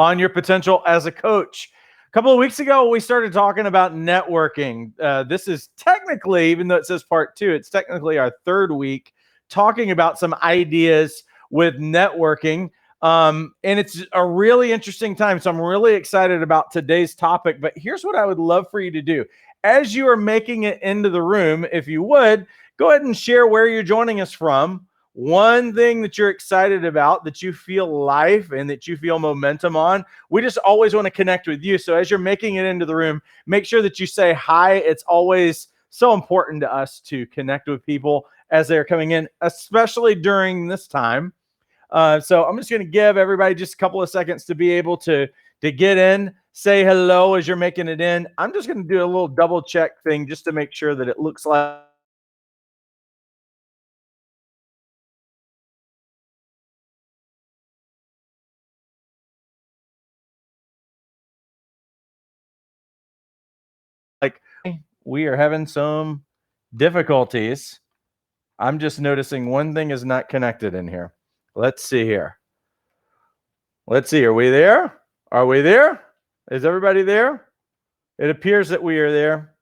on your potential as a coach. A couple of weeks ago, we started talking about networking. This is technically, even though it says part 2, it's technically our 3rd week talking about some ideas with networking. And it's a really interesting time. So I'm really excited about today's topic. But here's what I would love for you to do. As you are making it into the room, if you would, go ahead and share where you're joining us from. One thing that you're excited about, that you feel life and that you feel momentum on. We just always want to connect with you. So as you're making it into the room, make sure that you say hi. It's always so important to us to connect with people as they're coming in, especially during this time. So I'm just going to give everybody just a couple of seconds to be able to get in, say hello as you're making it in. I'm just going to do a little double check thing just to make sure that it looks like we are having some difficulties. I'm just noticing one thing is not connected in here. Let's see here. Let's see. Are we there? Are we there? Is everybody there? It appears that we are there.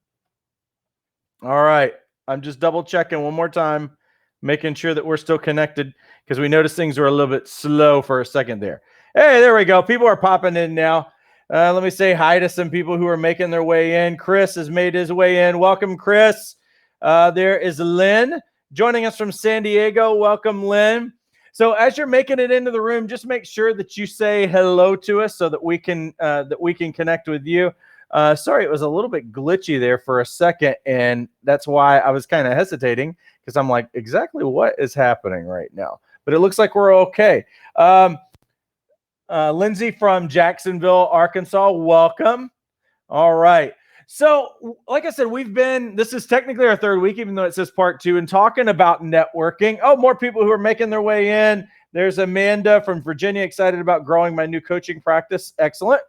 All right. I'm just double checking one more time, making sure that we're still connected because we noticed things were a little bit slow for a second there. Hey, there we go. People are popping in now. Let me say hi to some people who are making their way in. Chris has made his way in. Welcome, Chris. There is Lynn joining us from San Diego. Welcome, Lynn. So as you're making it into the room, just make sure that you say hello to us so that we can connect with you. Sorry, it was a little bit glitchy there for a second, and that's why I was kind of hesitating because I'm like, exactly what is happening right now? But it looks like we're okay. Lindsay from Jacksonville, Arkansas, welcome. All right. So, like I said, this is technically our 3rd week, even though it says part 2, and talking about networking. Oh, more people who are making their way in. There's Amanda from Virginia, excited about growing my new coaching practice. Excellent.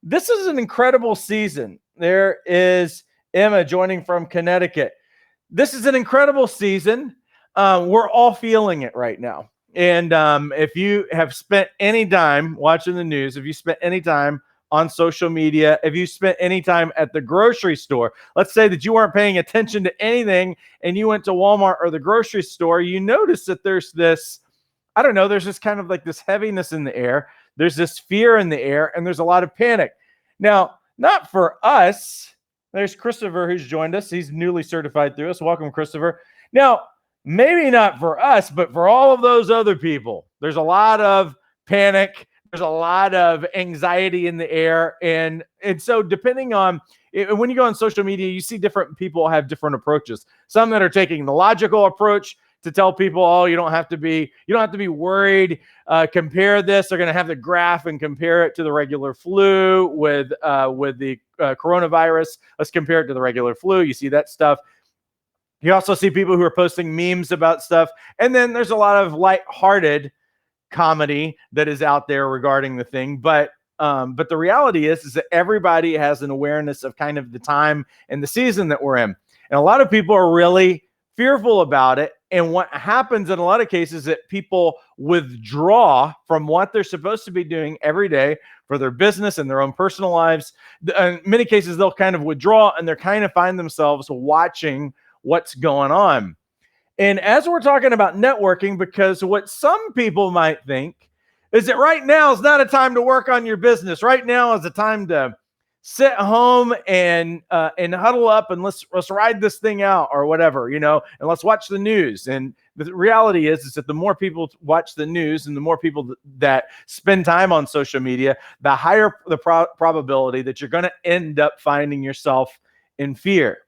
This is an incredible season. There is Emma joining from Connecticut. This is an incredible season. We're all feeling it right now. And if you have spent any time watching the news, if you spent any time on social media, if you spent any time at the grocery store, let's say that you weren't paying attention to anything and you went to Walmart or the grocery store, you notice that there's this, I don't know, there's this kind of like this heaviness in the air. There's this fear in the air, and there's a lot of panic. Now, not for us. There's Christopher who's joined us. He's newly certified through us. Welcome, Christopher. Now, maybe not for us, but for all of those other people, there's a lot of panic. There's a lot of anxiety in the air. And so depending on, when you go on social media, you see different people have different approaches. Some that are taking the logical approach to tell people, oh, you don't have to be worried. Compare this. They're going to have the graph and compare it to the regular flu with the coronavirus. Let's compare it to the regular flu. You see that stuff. You also see people who are posting memes about stuff. And then there's a lot of lighthearted comedy that is out there regarding the thing. But the reality is that everybody has an awareness of kind of the time and the season that we're in. And a lot of people are really fearful about it. And what happens in a lot of cases is that people withdraw from what they're supposed to be doing every day for their business and their own personal lives. In many cases, they'll kind of withdraw and they're kind of find themselves watching what's going on. And as we're talking about networking, because what some people might think is that right now is not a time to work on your business. Right now is a time to sit home and huddle up and let's ride this thing out or whatever, and let's watch the news. And the reality is that the more people watch the news and the more people that spend time on social media, the higher the probability that you're going to end up finding yourself in fear.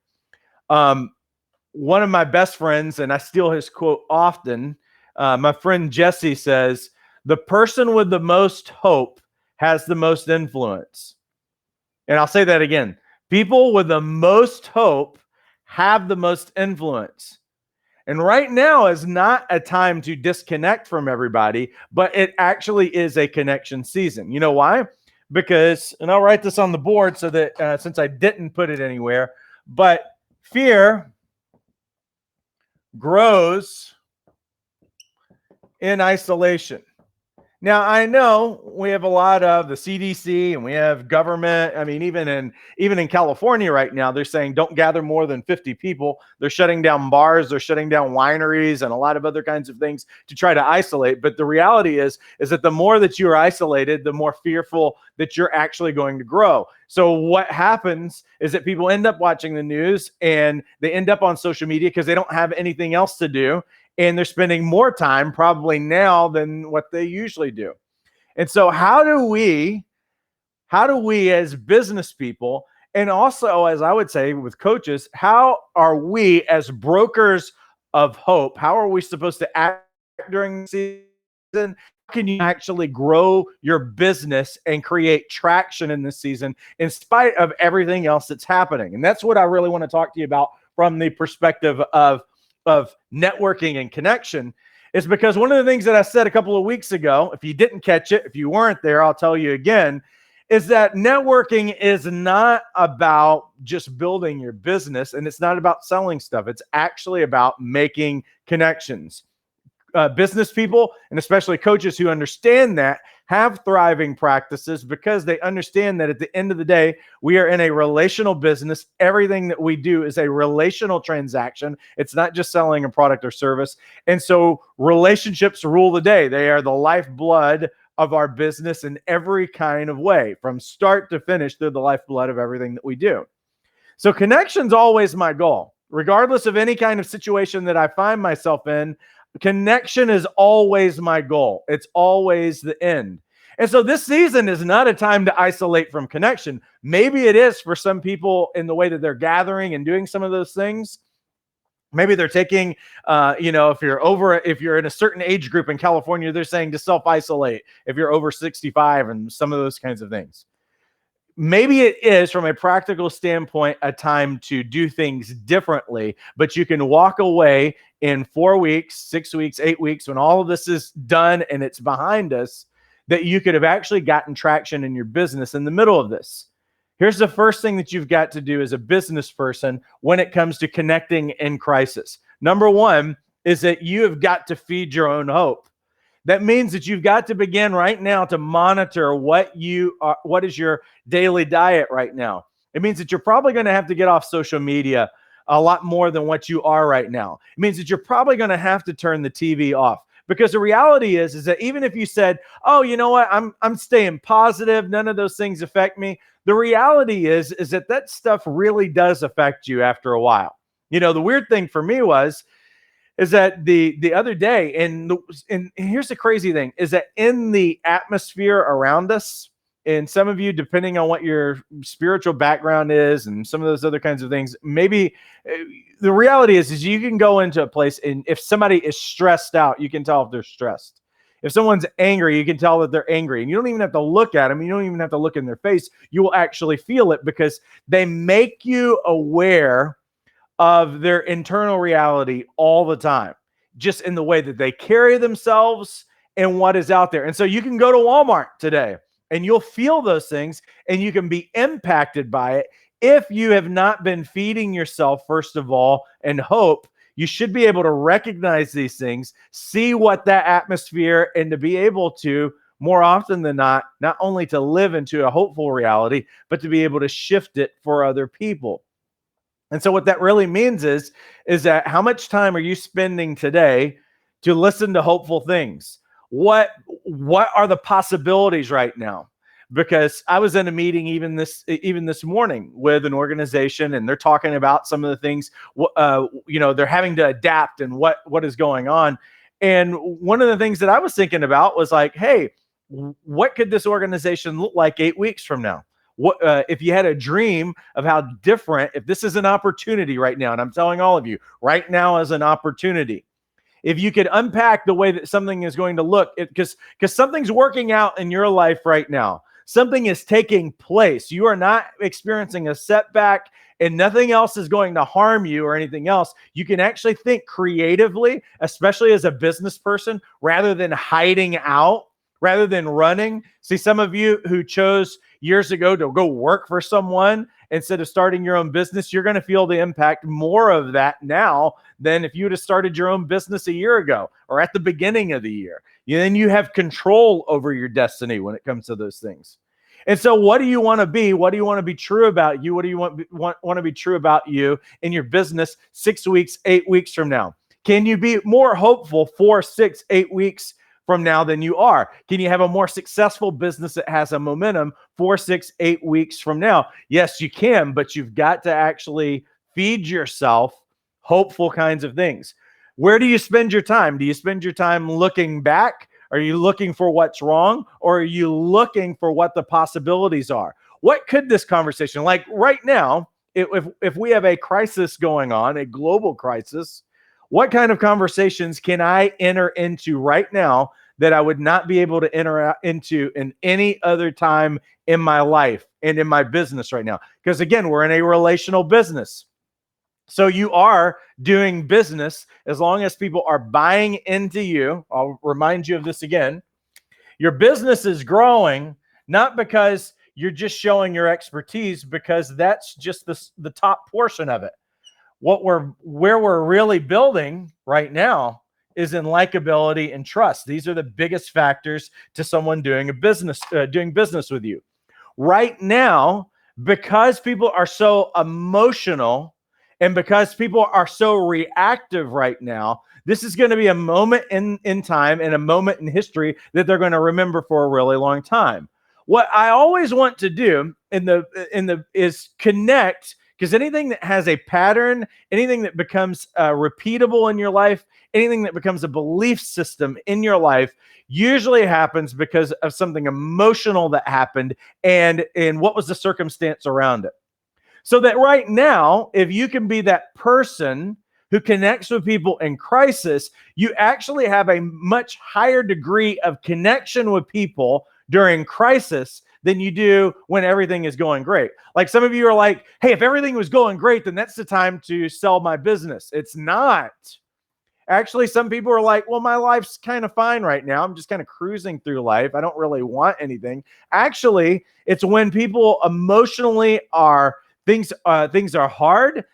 One of my best friends, and I steal his quote often, my friend Jesse says, the person with the most hope has the most influence. And I'll say that again. People with the most hope have the most influence. And right now is not a time to disconnect from everybody, but it actually is a connection season. You know why? Because, and I'll write this on the board so that since I didn't put it anywhere, but fear grows in isolation. Now, I know we have a lot of the CDC and we have government. I mean, even in California right now, they're saying don't gather more than 50 people. They're shutting down bars, they're shutting down wineries and a lot of other kinds of things to try to isolate. But the reality is that the more that you are isolated, the more fearful that you're actually going to grow. So what happens is that people end up watching the news and they end up on social media because they don't have anything else to do, and they're spending more time probably now than what they usually do. And so how do we as business people, and also as I would say with coaches, how are we as brokers of hope, how are we supposed to act during the season? How can you actually grow your business and create traction in this season in spite of everything else that's happening? And that's what I really want to talk to you about from the perspective of networking and connection, is because one of the things that I said a couple of weeks ago, if you didn't catch it, if you weren't there, I'll tell you again, is that networking is not about just building your business and it's not about selling stuff. It's actually about making connections. Business people, and especially coaches who understand that, have thriving practices because they understand that at the end of the day, we are in a relational business. Everything that we do is a relational transaction. It's not just selling a product or service. And so relationships rule the day. They are the lifeblood of our business in every kind of way, from start to finish. They're the lifeblood of everything that we do. So connection's always my goal. Regardless of any kind of situation that I find myself in, connection is always my goal. It's always the end. And so this season is not a time to isolate from connection. Maybe it is for some people in the way that they're gathering and doing some of those things. Maybe they're taking, if you're in a certain age group in California, they're saying to self-isolate if you're over 65 and some of those kinds of things. Maybe it is, from a practical standpoint, a time to do things differently, but you can walk away in 4 weeks, 6 weeks, 8 weeks, when all of this is done and it's behind us, that you could have actually gotten traction in your business in the middle of this. Here's the first thing that you've got to do as a business person when it comes to connecting in crisis. Number one is that you have got to feed your own hope. That means that you've got to begin right now to monitor what is your daily diet right now. It means that you're probably going to have to get off social media a lot more than what you are right now. It means that you're probably going to have to turn the TV off, because the reality is that even if you said, "Oh, you know what? I'm staying positive. None of those things affect me." The reality is that stuff really does affect you after a while. The weird thing for me is that the other day, and here's the crazy thing, is that in the atmosphere around us, and some of you, depending on what your spiritual background is and some of those other kinds of things, maybe the reality is you can go into a place, and if somebody is stressed out, you can tell if they're stressed. If someone's angry, you can tell that they're angry, and you don't even have to look at them. You don't even have to look in their face. You will actually feel it, because they make you aware of their internal reality all the time, just in the way that they carry themselves and what is out there. And so you can go to Walmart today and you'll feel those things and you can be impacted by it. If you have not been feeding yourself, first of all, and hope, you should be able to recognize these things, see what that atmosphere, and to be able to, more often than not only to live into a hopeful reality, but to be able to shift it for other people. And so what that really means is that how much time are you spending today to listen to hopeful things? What are the possibilities right now? Because I was in a meeting even this morning with an organization, and they're talking about some of the things they're having to adapt and what is going on. And one of the things that I was thinking about was like, hey, what could this organization look like 8 weeks from now? What if you had a dream of how different, if this is an opportunity right now, and I'm telling all of you, right now is an opportunity. If you could unpack the way that something is going to look, because something's working out in your life right now. Something is taking place. You are not experiencing a setback, and nothing else is going to harm you or anything else. You can actually think creatively, especially as a business person, rather than hiding out, rather than running. See, some of you who chose years ago to go work for someone instead of starting your own business, you're going to feel the impact more of that now than if you would have started your own business a year ago or at the beginning of the year. Then you have control over your destiny when it comes to those things. And so what do you want to be? What do you want to be true about you? What do you want to be true about you in your business 6 weeks, 8 weeks from now? Can you be more hopeful 4, 6, 8 weeks from now than you are? Can you have a more successful business that has a momentum 4, 6, 8 weeks from now? Yes, you can, but you've got to actually feed yourself hopeful kinds of things. Where do you spend your time? Do you spend your time looking back? Are you looking for what's wrong, or are you looking for what the possibilities are? What could this conversation, like right now, if we have a crisis going on, a global crisis, what kind of conversations can I enter into right now that I would not be able to enter into in any other time in my life and in my business right now? Because again, we're in a relational business. So you are doing business as long as people are buying into you. I'll remind you of this again. Your business is growing, not because you're just showing your expertise, because that's just the top portion of it. Where we're really building right now is in likability and trust. These are the biggest factors to someone doing business with you. Right now, because people are so emotional and because people are so reactive right now, this is going to be a moment in time and a moment in history that they're going to remember for a really long time. What I always want to do is connect, because anything that has a pattern, anything that becomes repeatable in your life, anything that becomes a belief system in your life usually happens because of something emotional that happened and what was the circumstance around it. So that right now, if you can be that person who connects with people in crisis, you actually have a much higher degree of connection with people during crisis than you do when everything is going great. Like some of you are like, hey, if everything was going great, then that's the time to sell my business. It's not. Actually, some people are like, well, my life's kind of fine right now. I'm just kind of cruising through life. I don't really want anything. Actually, it's when people emotionally are things are hard,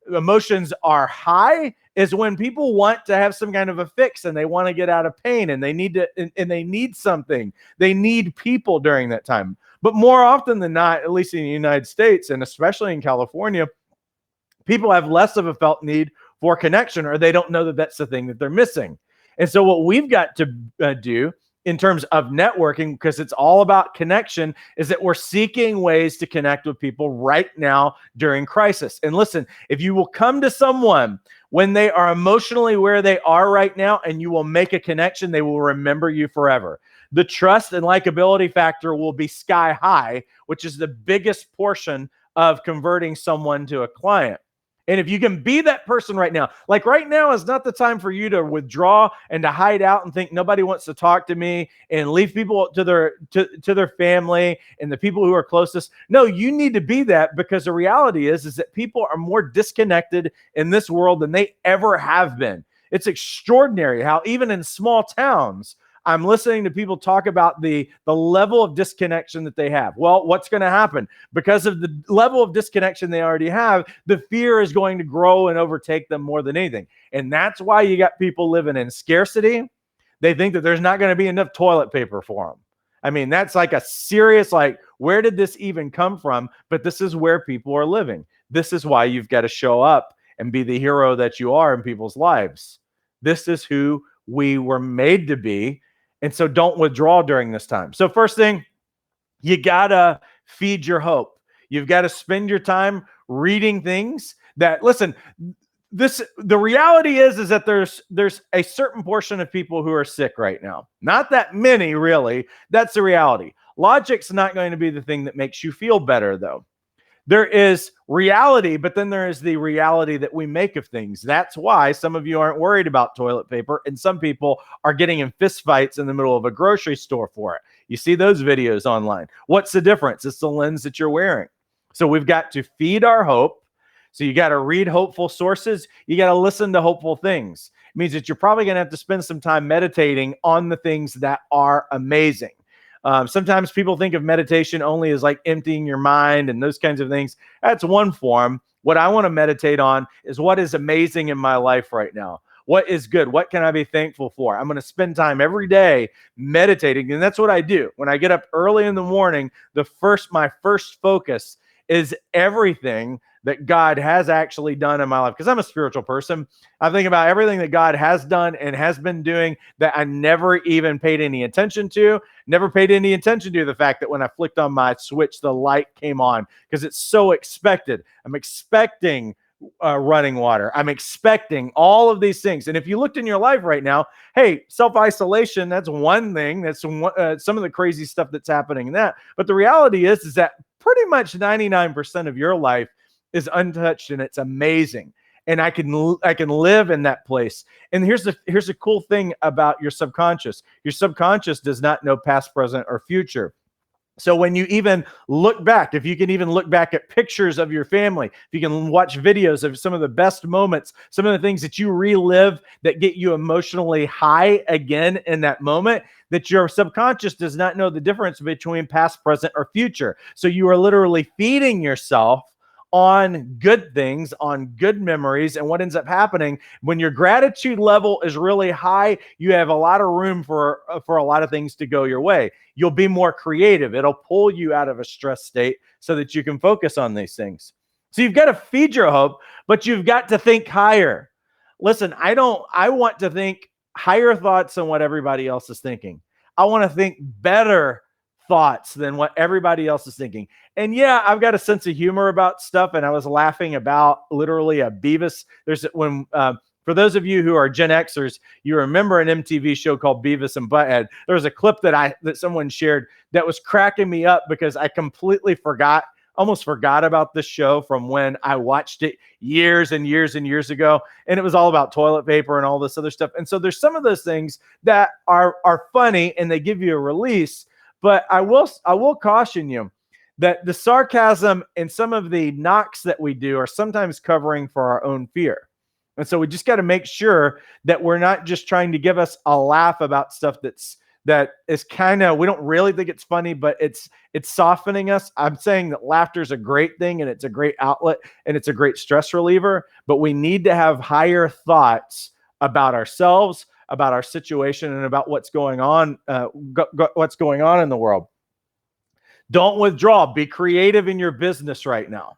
emotions are high, is when people want to have some kind of a fix and they want to get out of pain and they need something. They need people during that time. But more often than not, at least in the United States and especially in California, people have less of a felt need for connection, or they don't know that that's the thing that they're missing. And so what we've got to do in terms of networking, because it's all about connection, is that we're seeking ways to connect with people right now during crisis. And listen, if you will come to someone when they are emotionally where they are right now and you will make a connection, they will remember you forever. The trust and likability factor will be sky high, which is the biggest portion of converting someone to a client. And if you can be that person right now, like right now is not the time for you to withdraw and to hide out and think nobody wants to talk to me and leave people to their family and the people who are closest. No, you need to be that, because the reality is that people are more disconnected in this world than they ever have been. It's extraordinary how even in small towns, I'm listening to people talk about the level of disconnection that they have. Well, what's going to happen? Because of the level of disconnection they already have, the fear is going to grow and overtake them more than anything. And that's why you got people living in scarcity. They think that there's not going to be enough toilet paper for them. I mean, that's like a serious, like, where did this even come from? But this is where people are living. This is why you've got to show up and be the hero that you are in people's lives. This is who we were made to be. And so don't withdraw during this time. So first thing, you got to feed your hope. You've got to spend your time reading things that, listen, the reality is that there's a certain portion of people who are sick right now. Not that many, really. That's the reality. Logic's not going to be the thing that makes you feel better, though. There is reality, but then there is the reality that we make of things. That's why some of you aren't worried about toilet paper, and some people are getting in fistfights in the middle of a grocery store for it. You see those videos online. What's the difference? It's the lens that you're wearing. So we've got to feed our hope. So you got to read hopeful sources. You got to listen to hopeful things. It means that you're probably going to have to spend some time meditating on the things that are amazing. Sometimes people think of meditation only as like emptying your mind and those kinds of things. That's one form. What I want to meditate on is what is amazing in my life right now. What is good? What can I be thankful for? I'm going to spend time every day meditating. And that's what I do. When I get up early in the morning, my first focus is everything that God has actually done in my life. Because I'm a spiritual person. I think about everything that God has done and has been doing that I never even paid any attention to. Never paid any attention to the fact that when I flicked on my switch, the light came on because it's so expected. I'm expecting running water. I'm expecting all of these things. And if you looked in your life right now, hey, self-isolation, that's one thing. That's some of the crazy stuff that's happening in that. But the reality is that pretty much 99% of your life is untouched, and it's amazing. And I can live in that place. And here's the cool thing about your subconscious. Your subconscious does not know past, present, or future. So when you even look back, if you can even look back at pictures of your family, if you can watch videos of some of the best moments, some of the things that you relive that get you emotionally high again in that moment, that your subconscious does not know the difference between past, present, or future. So you are literally feeding yourself on good things, on good memories. And what ends up happening when your gratitude level is really high, you have a lot of room for a lot of things to go your way. You'll be more creative. It'll pull you out of a stress state so that you can focus on these things. So you've got to feed your hope, but you've got to think higher. Listen, I want to think higher thoughts than what everybody else is thinking. I want to think better thoughts than what everybody else is thinking. And yeah, I've got a sense of humor about stuff. And I was laughing about literally a Beavis. For those of you who are Gen Xers, you remember an MTV show called Beavis and Butthead. There was a clip that someone shared that was cracking me up because I completely almost forgot about this show from when I watched it years and years and years ago. And it was all about toilet paper and all this other stuff. And so there's some of those things that are funny and they give you a release. But I will caution you that the sarcasm and some of the knocks that we do are sometimes covering for our own fear. And so we just got to make sure that we're not just trying to give us a laugh about stuff that is kind of, we don't really think it's funny, but it's softening us. I'm saying that laughter is a great thing and it's a great outlet and it's a great stress reliever, but we need to have higher thoughts about ourselves, about our situation, and about what's going on in the world. Don't withdraw. Be creative in your business right now.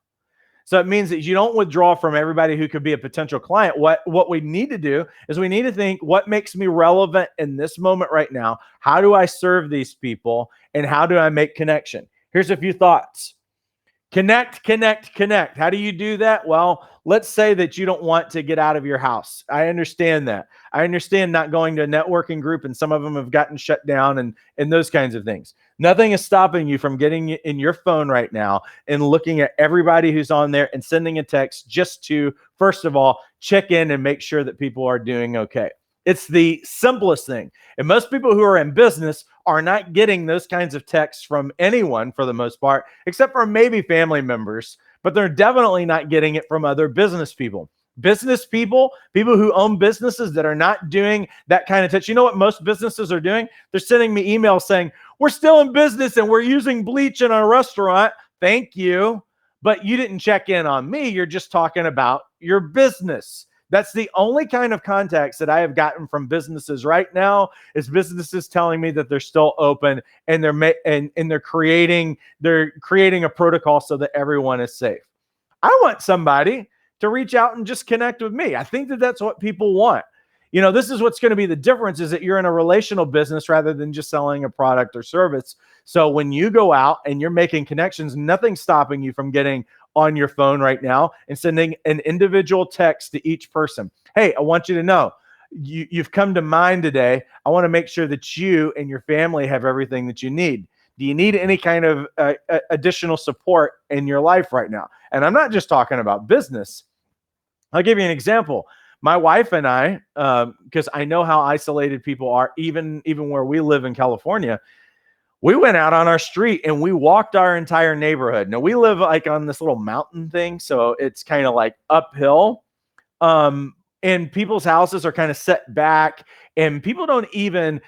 So it means that you don't withdraw from everybody who could be a potential client. What we need to do is we need to think, what makes me relevant in this moment right now? How do I serve these people? And how do I make connection? Here's a few thoughts. Connect. How do you do that? Well, let's say that you don't want to get out of your house. I understand that. I understand not going to a networking group, and some of them have gotten shut down and those kinds of things. Nothing is stopping you from getting in your phone right now and looking at everybody who's on there and sending a text just to, first of all, check in and make sure that people are doing okay. It's the simplest thing. And most people who are in business are not getting those kinds of texts from anyone for the most part, except for maybe family members, but they're definitely not getting it from other business people. Business people who own businesses that are not doing that kind of touch. You know what most businesses are doing? They're sending me emails saying, we're still in business and we're using bleach in our restaurant. Thank you. But you didn't check in on me. You're just talking about your business. That's the only kind of contacts that I have gotten from businesses right now, is businesses telling me that they're still open and they're creating a protocol so that everyone is safe. I want somebody to reach out and just connect with me. I think that that's what people want. You know, this is what's going to be the difference, is that you're in a relational business rather than just selling a product or service. So when you go out and you're making connections, nothing's stopping you from getting on your phone right now and sending an individual text to each person. Hey, I want you to know you've come to mind today. I want to make sure that you and your family have everything that you need. Do you need any kind of additional support in your life right now? And I'm not just talking about business. I'll give you an example. My wife and I, because I know how isolated people are, even where we live in California, we went out on our street and we walked our entire neighborhood. Now, we live like on this little mountain thing, so it's kind of like uphill. and people's houses are kind of set back, and people don't even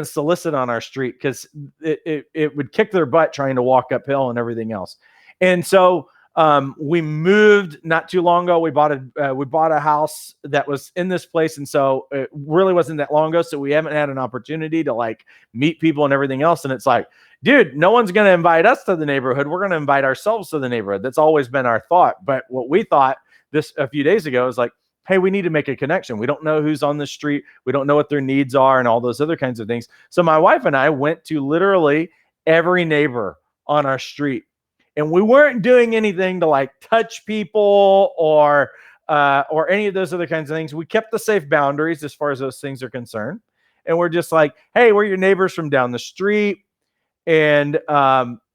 solicit on our street because it would kick their butt trying to walk uphill and everything else. And so we moved not too long ago. We bought a house that was in this place, and so it really wasn't that long ago. So we haven't had an opportunity to like meet people and everything else. And it's like, dude, no one's going to invite us to the neighborhood. We're going to invite ourselves to the neighborhood. That's always been our thought. But what we thought this a few days ago is like, hey, we need to make a connection. We don't know who's on the street. We don't know what their needs are and all those other kinds of things. So my wife and I went to literally every neighbor on our street. And we weren't doing anything to like touch people or any of those other kinds of things. We kept the safe boundaries as far as those things are concerned. And we're just like, hey, we're your neighbors from down the street. And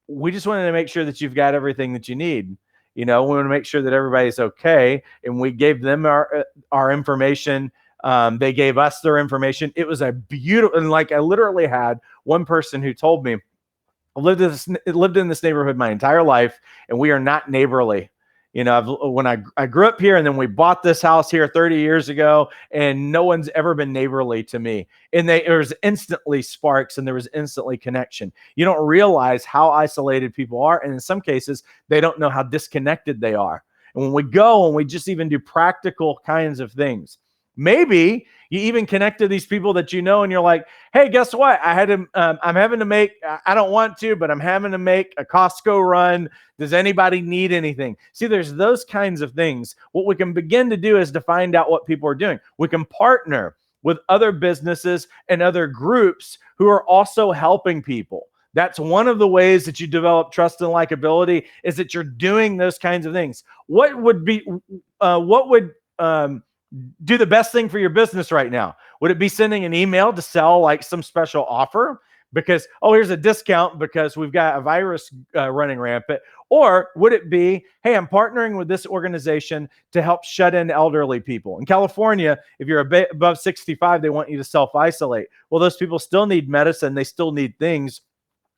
we just wanted to make sure that you've got everything that you need. We want to make sure that everybody's okay. And we gave them our information. They gave us their information. It was a beautiful, and like I literally had one person who told me, I lived in this neighborhood my entire life, and we are not neighborly. When I grew up here, and then we bought this house here 30 years ago, and no one's ever been neighborly to me. And there was instantly sparks, and there was instantly connection. You don't realize how isolated people are, and in some cases, they don't know how disconnected they are. And when we go and we just even do practical kinds of things, maybe you even connect to these people that and you're like, hey, guess what? I'm having to make, I don't want to, but I'm having to make a Costco run. Does anybody need anything? See, there's those kinds of things. What we can begin to do is to find out what people are doing. We can partner with other businesses and other groups who are also helping people. That's one of the ways that you develop trust and likability, is that you're doing those kinds of things. What would do the best thing for your business right now? Would it be sending an email to sell like some special offer because, here's a discount because we've got a virus running rampant? Or would it be, hey, I'm partnering with this organization to help shut in elderly people. In California, if you're above 65, they want you to self-isolate. Well, those people still need medicine. They still need things.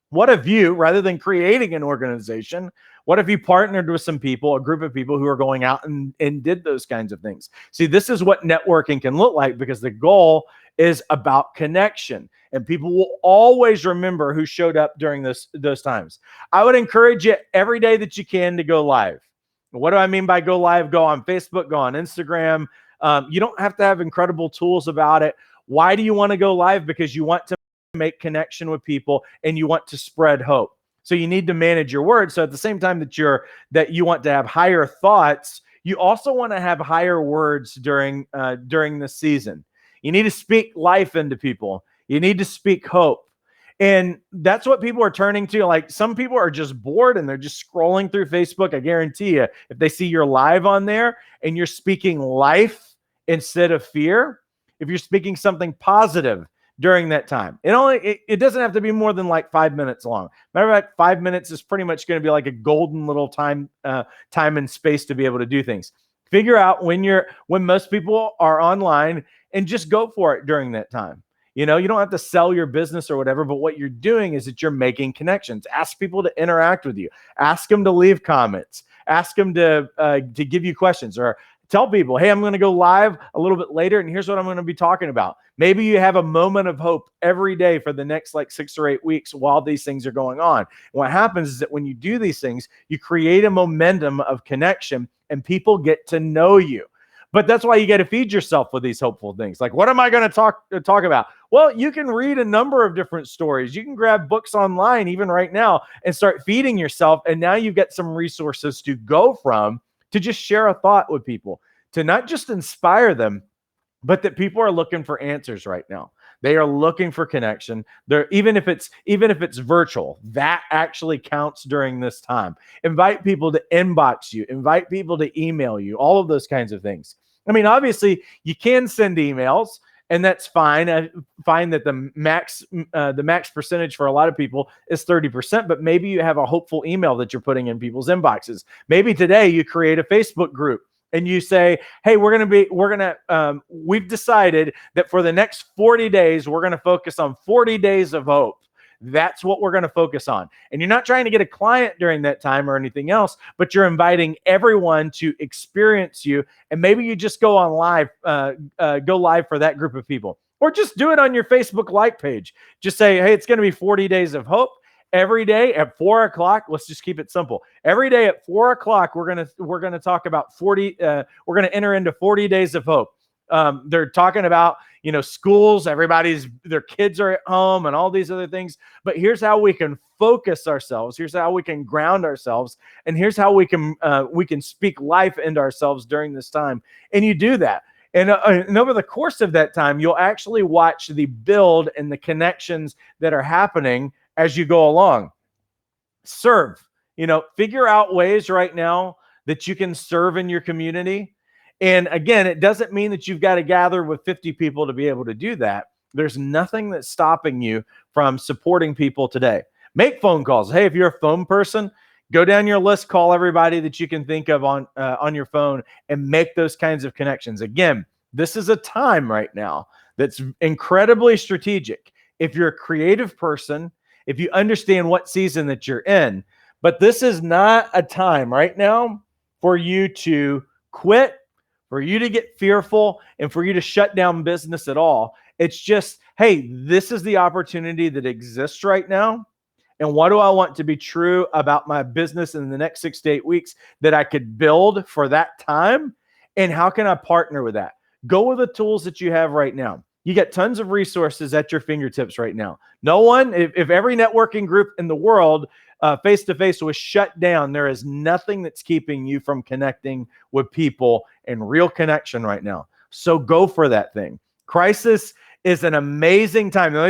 What if you, rather than creating an organization, what if you partnered with some people, a group of people who are going out and did those kinds of things? See, this is what networking can look like, because the goal is about connection, and people will always remember who showed up during those times. I would encourage you every day that you can to go live. What do I mean by go live? Go on Facebook, go on Instagram. You don't have to have incredible tools about it. Why do you want to go live? Because you want to make connection with people and you want to spread hope. So you need to manage your words. So at the same time that you want to have higher thoughts, you also want to have higher words during the season. You need to speak life into people. You need to speak hope. And that's what people are turning to. Like, some people are just bored and they're just scrolling through Facebook. I guarantee you, if they see you're live on there and you're speaking life instead of fear, if you're speaking something positive during that time, it doesn't have to be more than like 5 minutes long. Matter of fact, 5 minutes is pretty much going to be like a golden little time and space to be able to do things. Figure out when most people are online and just go for it during that time. You don't have to sell your business or whatever, but what you're doing is that you're making connections. Ask people to interact with you. Ask them to leave comments. Ask them to give you questions, or tell people, hey, I'm going to go live a little bit later, and here's what I'm going to be talking about. Maybe you have a moment of hope every day for the next like 6 or 8 weeks while these things are going on. And what happens is that when you do these things, you create a momentum of connection and people get to know you. But that's why you got to feed yourself with these hopeful things. Like, what am I going to talk about? Well, you can read a number of different stories. You can grab books online even right now and start feeding yourself. And now you've got some resources to go from, to just share a thought with people, to not just inspire them, but that people are looking for answers right now. They are looking for connection. Even if it's virtual, that actually counts during this time. Invite people to inbox you, invite people to email you, all of those kinds of things. I mean, obviously you can send emails, and that's fine. I find that the max percentage for a lot of people is 30%, but maybe you have a hopeful email that you're putting in people's inboxes. Maybe today you create a Facebook group and you say, hey, we've decided that for the next 40 days, we're going to focus on 40 days of hope. That's what we're going to focus on. And you're not trying to get a client during that time or anything else, but you're inviting everyone to experience you. And maybe you just go on live, go live for that group of people, or just do it on your Facebook like page. Just say, hey, it's going to be 40 days of hope. Every day at 4 o'clock, let's just keep it simple. Every day at 4 o'clock, we're gonna talk about 40. We're gonna enter into 40 days of hope. They're talking about schools. Their kids are at home and all these other things. But here's how we can focus ourselves. Here's how we can ground ourselves, and here's how we can speak life into ourselves during this time. And you do that. And over the course of that time, you'll actually watch the build and the connections that are happening as you go along. Serve, figure out ways right now that you can serve in your community. And again, it doesn't mean that you've got to gather with 50 people to be able to do that. There's nothing that's stopping you from supporting people today. Make phone calls. Hey, if you're a phone person, go down your list, call everybody that you can think of on your phone, and make those kinds of connections. Again, this is a time right now that's incredibly strategic. If you're a creative person, if you understand what season that you're in, but this is not a time right now for you to quit, for you to get fearful, and for you to shut down business at all. It's just, hey, this is the opportunity that exists right now. And what do I want to be true about my business in the next 6 to 8 weeks that I could build for that time? And how can I partner with that? Go with the tools that you have right now. You get tons of resources at your fingertips right now. No one, if every networking group in the world face-to-face was shut down, there is nothing that's keeping you from connecting with people in real connection right now. So go for that thing. Crisis is an amazing time. Now,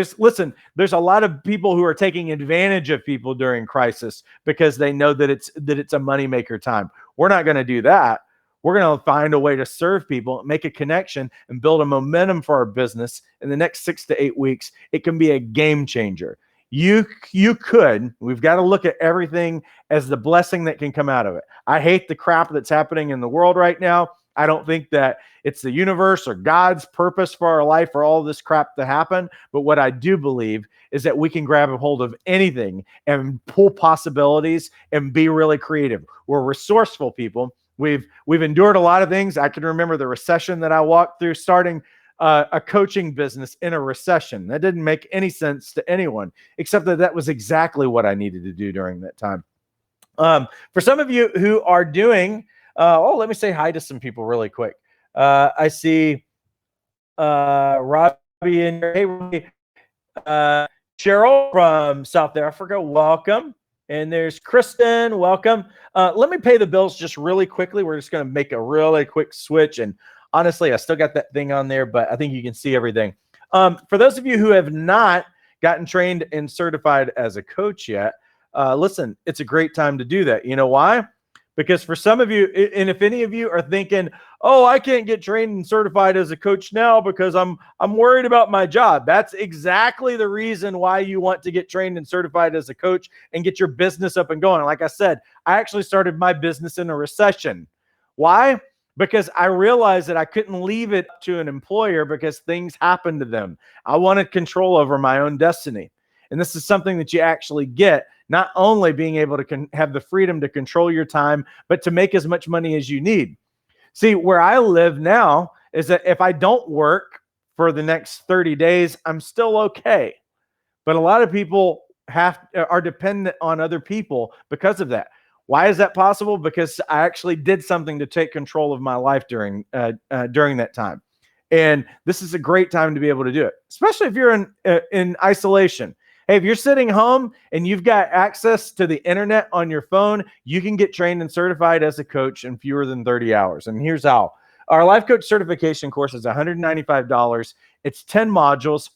there's a lot of people who are taking advantage of people during crisis because they know that it's a moneymaker time. We're not going to do that. We're going to find a way to serve people, make a connection, and build a momentum for our business in the next 6 to 8 weeks. It can be a game changer. We've got to look at everything as the blessing that can come out of it. I hate the crap that's happening in the world right now. I don't think that it's the universe or God's purpose for our life for all this crap to happen. But what I do believe is that we can grab a hold of anything and pull possibilities and be really creative. We're resourceful people. We've endured a lot of things. I can remember the recession that I walked through, starting a coaching business in a recession. That didn't make any sense to anyone, except that was exactly what I needed to do during that time. For some of you who are doing, let me say hi to some people really quick. I see Robbie in here. Hey, Robbie. Cheryl from South Africa, welcome. And there's Kristen, welcome. Let me pay the bills just really quickly. We're just going to make a really quick switch. And honestly, I still got that thing on there, but I think you can see everything. For those of you who have not gotten trained and certified as a coach yet, listen, it's a great time to do that. You know why? Because for some of you, and if any of you are thinking, oh, I can't get trained and certified as a coach now because I'm worried about my job. That's exactly the reason why you want to get trained and certified as a coach and get your business up and going. Like I said, I actually started my business in a recession. Why? Because I realized that I couldn't leave it to an employer because things happened to them. I wanted control over my own destiny. And this is something that you actually get, not only being able to have the freedom to control your time, but to make as much money as you need. See, where I live now is that if I don't work for the next 30 days, I'm still okay. But a lot of people are dependent on other people because of that. Why is that possible? Because I actually did something to take control of my life during that time. And this is a great time to be able to do it, especially if you're in isolation. Hey, if you're sitting home and you've got access to the internet on your phone, you can get trained and certified as a coach in fewer than 30 hours. And here's how. Our life coach certification course is $195. It's 10 modules.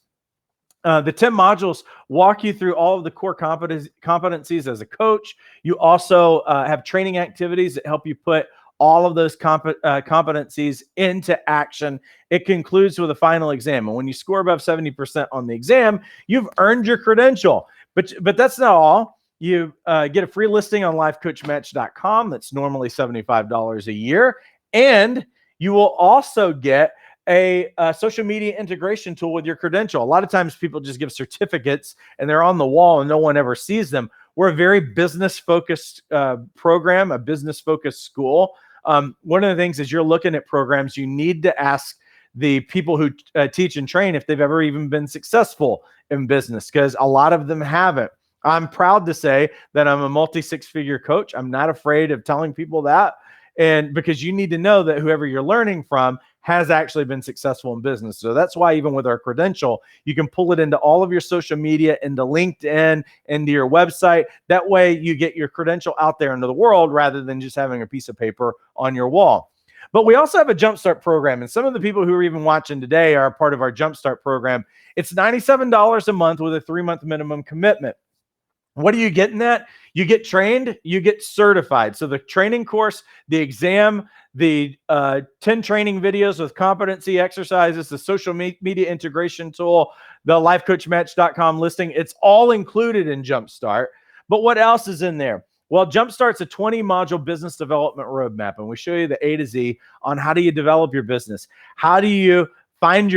The 10 modules walk you through all of the core competencies as a coach. You also have training activities that help you put all of those competencies into action. It concludes with a final exam. And when you score above 70% on the exam, you've earned your credential. But that's not all. You get a free listing on lifecoachmatch.com. That's normally $75 a year. And you will also get a social media integration tool with your credential. A lot of times people just give certificates and they're on the wall and no one ever sees them. We're a very business focused program, a business focused school. One of the things is you're looking at programs, you need to ask the people who teach and train if they've ever even been successful in business, because a lot of them haven't. I'm proud to say that I'm a multi-six-figure coach. I'm not afraid of telling people that. And because you need to know that whoever you're learning from has actually been successful in business. So that's why even with our credential, you can pull it into all of your social media, into LinkedIn, into your website. That way you get your credential out there into the world rather than just having a piece of paper on your wall. But we also have a Jumpstart program. And some of the people who are even watching today are a part of our Jumpstart program. It's $97 a month with a 3-month minimum commitment. What are you getting at? You get trained, you get certified. So the training course, the exam, the 10 training videos with competency exercises, the social media integration tool, the lifecoachmatch.com listing, it's all included in Jumpstart. But what else is in there? Well, Jumpstart's a 20-module business development roadmap, and we show you the A to Z on how do you develop your business. How do you find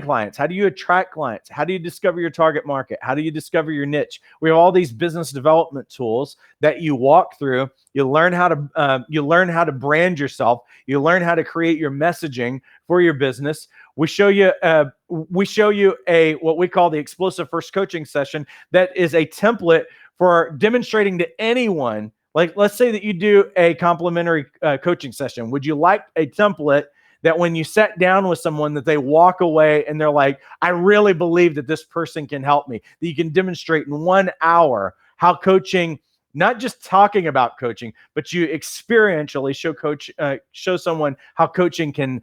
clients? How do you attract clients? How do you discover your target market? How do you discover your niche? We have all these business development tools that you walk through. You learn how to brand yourself. You learn how to create your messaging for your business. We show you a what we call the explosive first coaching session that is a template for demonstrating to anyone. Like, let's say that you do a complimentary coaching session. Would you like a template that when you sat down with someone that they walk away and they're like, I really believe that this person can help me, that you can demonstrate in 1 hour how coaching, not just talking about coaching, but you experientially show someone how coaching can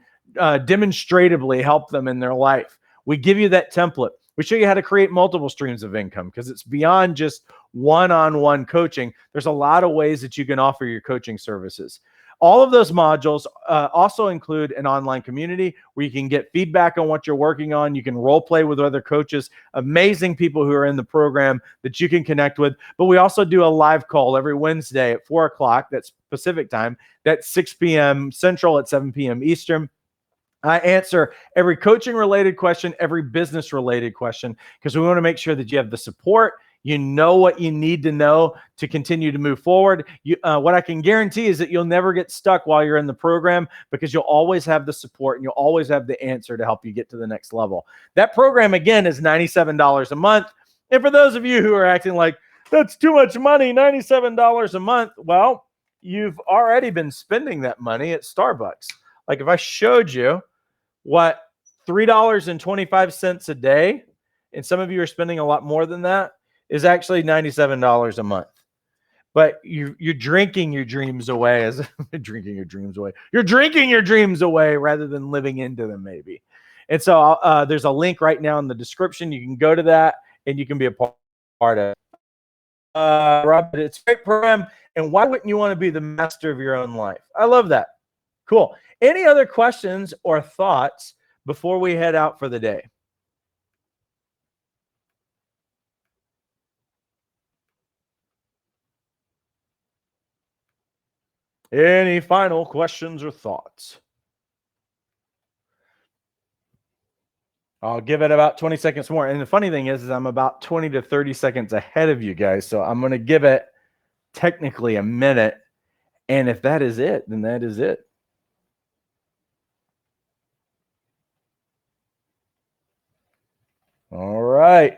demonstratively help them in their life. We give you that template. We show you how to create multiple streams of income, because it's beyond just one-on-one coaching. There's a lot of ways that you can offer your coaching services. All of those modules also include an online community where you can get feedback on what you're working on. You can role play with other coaches, amazing people who are in the program that you can connect with. But we also do a live call every Wednesday at 4 o'clock. That's Pacific time. That's 6 p.m. Central at 7 p.m. Eastern. I answer every coaching related question, every business related question, because we want to make sure that you have the support. You know what you need to know to continue to move forward. What I can guarantee is that you'll never get stuck while you're in the program, because you'll always have the support and you'll always have the answer to help you get to the next level. That program, again, is $97 a month. And for those of you who are acting like, that's too much money, $97 a month, well, you've already been spending that money at Starbucks. Like, if I showed you what $3.25 a day, and some of you are spending a lot more than that, is actually $97 a month. But you're drinking your dreams away as drinking your dreams away. You're drinking your dreams away rather than living into them, maybe. And so there's a link right now in the description. You can go to that and you can be a part of it. Rob, it's a great program. And why wouldn't you want to be the master of your own life? I love that. Cool. Any other questions or thoughts before we head out for the day? Any final questions or thoughts? I'll give it about 20 seconds more. And the funny thing is I'm about 20 to 30 seconds ahead of you guys. So I'm going to give it technically a minute. And if that is it, then that is it. All right.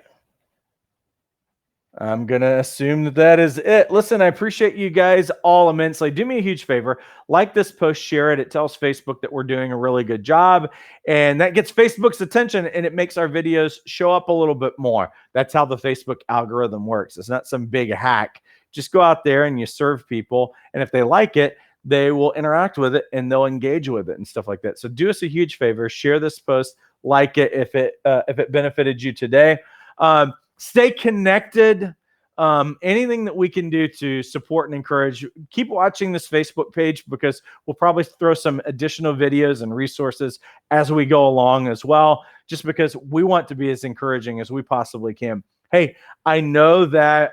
I'm going to assume that that is it. Listen, I appreciate you guys all immensely. Do me a huge favor. Like this post, share it. It tells Facebook that we're doing a really good job. And that gets Facebook's attention, and it makes our videos show up a little bit more. That's how the Facebook algorithm works. It's not some big hack. Just go out there and you serve people. And if they like it, they will interact with it and they'll engage with it and stuff like that. So do us a huge favor. Share this post. Like it if it benefited you today. Stay connected. Anything that we can do to support and encourage, keep watching this Facebook page, because we'll probably throw some additional videos and resources as we go along as well, just because we want to be as encouraging as we possibly can. Hey, I know that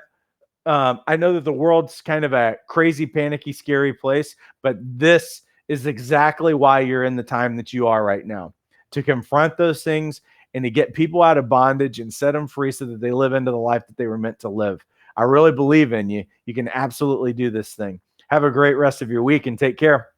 the world's kind of a crazy, panicky, scary place, but this is exactly why you're in the time that you are right now. to confront those things and to get people out of bondage and set them free so that they live into the life that they were meant to live. I really believe in you. You can absolutely do this thing. Have a great rest of your week and take care.